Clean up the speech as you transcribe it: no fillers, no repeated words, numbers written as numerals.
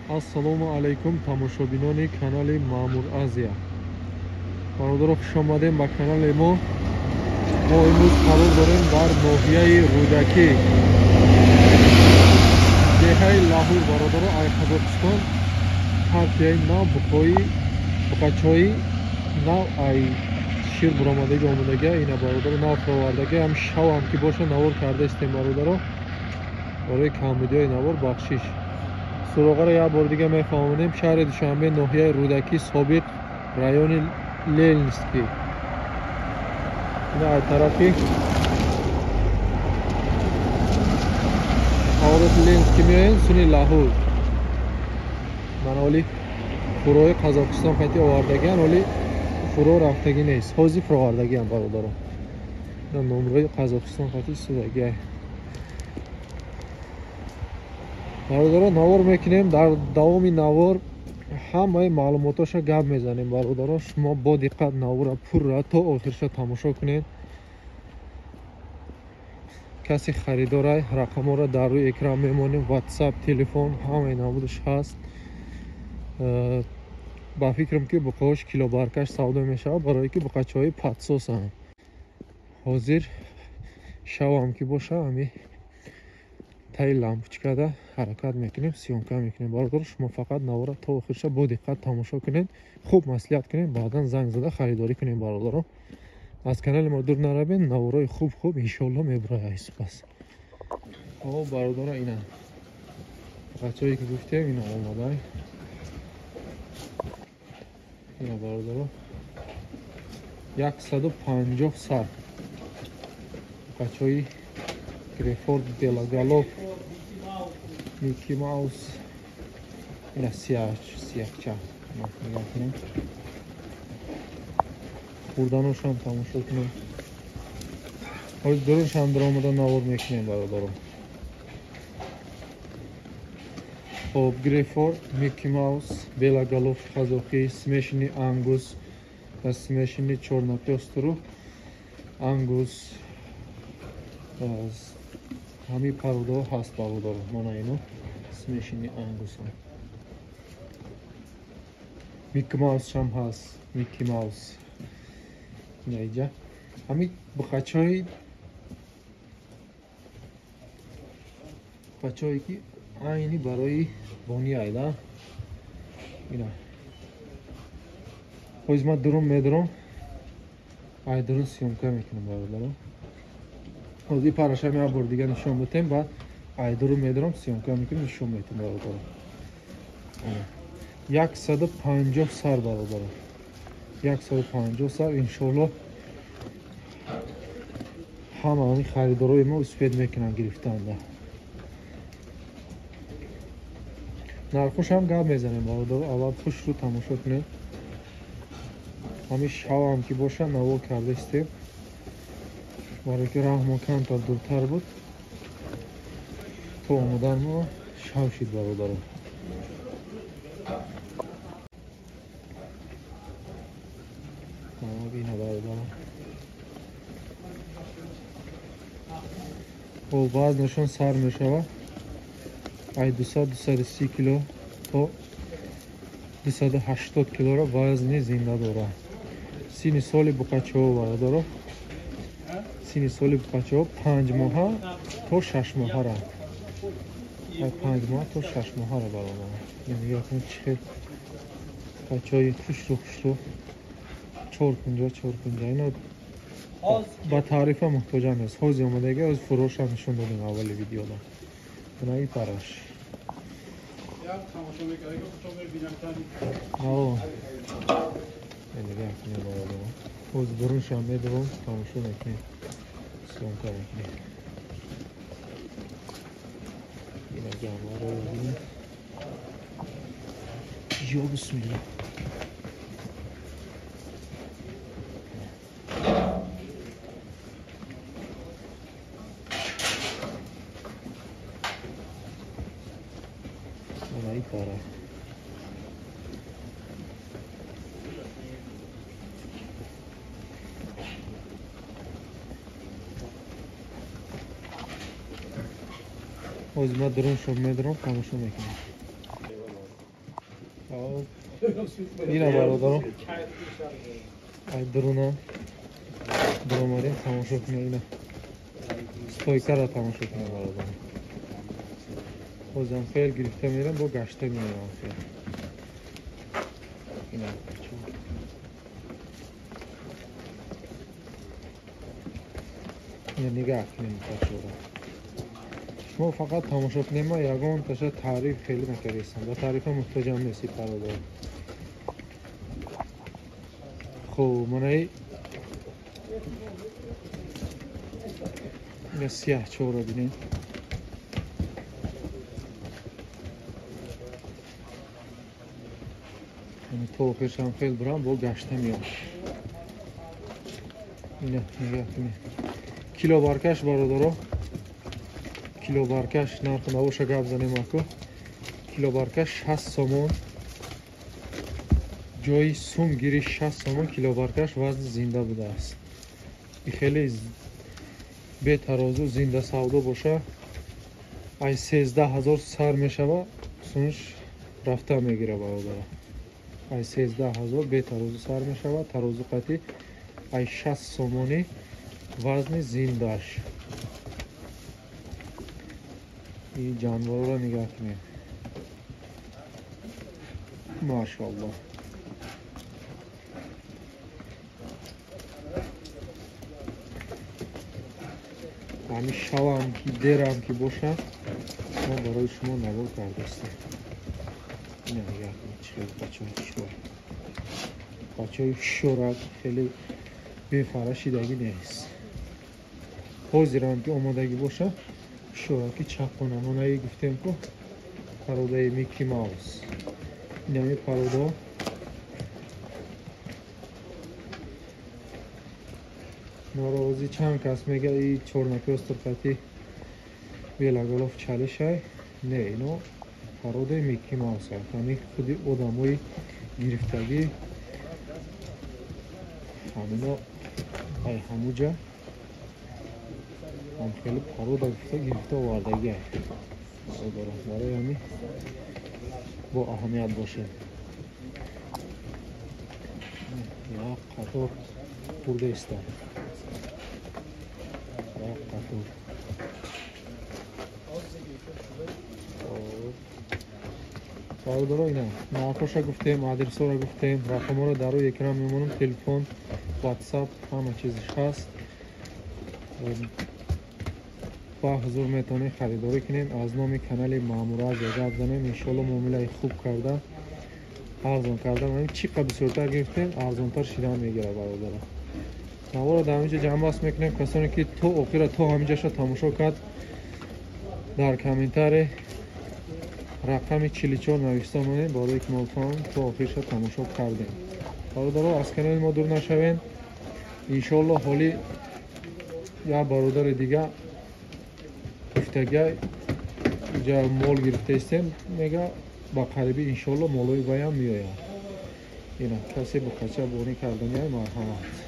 Ассалому алайкум тамошобинони канали Маъмур Азия. Бародаро, хуш омадем ба канали мо. Мо имрӯз қарор дорем дар ноҳияи Рӯдаки, деҳаи Лаҳур, бародаро, ай Қозоқистон, партияи нав буқачои нав ай шир буромадаги омадаги ина бародаро нав фаровардаги ҳам шавам ки боша навор карда истем бародаро барои камбудиҳои навор бахшиш. Суроғаро як бор дига мефаҳмонем. Шаҳри Душанбе, ноҳияи Рӯдаки, собиқ райони Ленинский. Ина ай тарафи ҳаворати Ленинский меоем, суни Лаҳур. Мана оли фурои Қазоқистон қайти овардагиам, оли фуро рафтагӣ нест. Ҳозир фуровардагиам бародаро. Ина номраи Қазоқистон қайти истодагиам. бародаро, навор мекунем. Дар давоми навор ҳамаи маълумоташа гап мезанем бародаро. Шумо бо диққат навора пурра то охирша тамошо кунед. каси харидорай рақамҳоро дар рӯи экран мемонем. WhatsApp, телефон ҳамаи намудаш ҳаст. ба фикрам ки буқаҳош килобаркаш савдо мешавад, барое ки буқачаҳои падсосанд. ҳозир шавам ки боша ами таи лампочкада ҳаракат мекунем, сёмка мекунем. бародаро, шумо фақат навора то охирша бо диққат тамошо кунед, хуб маслиҳат кунед, баъдан занг зада харидорӣ кунед бародаро. аз канали мо дур наравед, навораи хуб иншоалло мебарояд. Сипас бародаро, ина буқачаҳое ки гуфтем, ина омадай. ина бародаро 150 сар буқачаҳои Грефорд, Белоголов, Микки Маус, ина сияхча. хурданошам тамошо кунем. ҳозир дурушам даромада навор мекунем бародаро. хоб, Грефорд, Микки Маус, Белоголов, қазоқӣ, смешини Ангус ва смешини чорнопёстру Ангус. ҳамин пародаҳо ҳаст бародаро. мана ино смешини Ангусам. Микки Маусшам ҳаст. Микки Маус наиҷа ҳамин буқачаҳои ки айни барои бони айда. ина ҳозир ман дурун медурам, ай дурун сёмка мекунам бародаро. ҳозир парашам як бор дига нишон метем, баъд ай дурун медурам, сёмка мекунам, нишон метем бародаро. 150 сар бародаро. 150 сар. иншоалло ҳамаи харидорои мо успед мекунанд гирифтанда. нархушам гап мезанем бародаро. аввал пушро тамошо кунед. ҳамин шавам ки боша навор карда истем, барое ки раҳмо камтар дуртар буд, то омадан мо шав шид бародаро. бина бародаро. вазнашон сар мешавад ай 200-230 кило то 280 килоро вазни зинда дорад. сини соли буқачаҳо бародаро. сини соли буқачаҳо 5 моҳа то 6 моҳара. ай 5 моҳа то 6 моҳара бародаро. ин чӣ хел буқачаҳои хушрӯ 450 ино ба таърифа муҳтоҷам нест. ҳозир омадаги аз фурӯшам нишон додем аввали видеода. ина и параш ҳозир дуруншам медорам, тамошо мекунем, сёмка мекунем. ина ҷамаро ё бисмилла. Para. O'zim drone shop medron tamosha meکنم. خب اینا برادرم ای درونم دراماری تماشا کنه اینا ستویکا را تماشا کنه برادرم بازم فعل گرفته میرم با گشته میرم فعل اینا اینا نگاه کنیم بچه‌ها ما فقط تماشا کنیم ما یگان تاشه تعریف خیلی نکردیم با تعریف محتاجم نیستی برادر خب من ای اینا سیاه چو رو بینیم تو آخرش هم خیلی برام با گشته میام اینا نگاه کنیم کیلو بارکش برادرها کیلو بارکش نرخ نباشه گپ زنیم اکو کیلو بارکش 60 سومون جای سوم گیری 60 سومون کیلو بارکش وزن زنده بوده است این خیلی به ترازو زنده سودا باشه ای 13000 سر میشوه سونش رفته میگیره برادر ای 13000 به ترازو سر میشوه ترازو قطعی ای 60 سومونی وزن زندهش این جانور رو نگاه کنیم ماشاءالله همین شوام که درم که باشه ما برای شما نوار کرده استیم این نگاه کنیم چقدر بچه های شور بچه های شورک خیلی به فراشیدگی نیست حاضرم که آمادگی باشه شورکی چپ کنم اونایی گفتیم که پروده میکی ماوس این همی پروده ناروازی چند کس میگه این چورنکی استرقاتی بیلگلاف چالش های نه اینو پروده میکی ماوس هست همین خودی آدمای گرفتگی همینا ای هموجا هم خیلی پروده گرفته واردگی هست برای همین با اهمیت باشه یا قطور برده است یا قطور برادرها اینا ناکاشا گفتیم آدرس رو گفتیم رقم رو در روی اکران میمونم تلفن واتساپ همه چیزش هست با حضور میتونید خریداری کنین از نام کانال ماموراز گپ زنیم انشالله معامله خوب کرده ارزان کرده من چقدر بسیارتر گرفتیم ارزانتر شیران میگیره برادر نوار در همینجا جمع بس میکنیم کسانی که تو آخر تو همینجا شد تماشا کرد در کامنتر رقم 44 نوشته مونید برای که مالفان تو آخر شد تماشا کردیم برادر از کانال ما دور نشوین انشالله حالی یا برادر دیگه گفتگی جا مال گرفته استیم میگه با قریبی انشالله مالوی بایم میاید اینا کسی با کچه بونی کردن یا مرحمت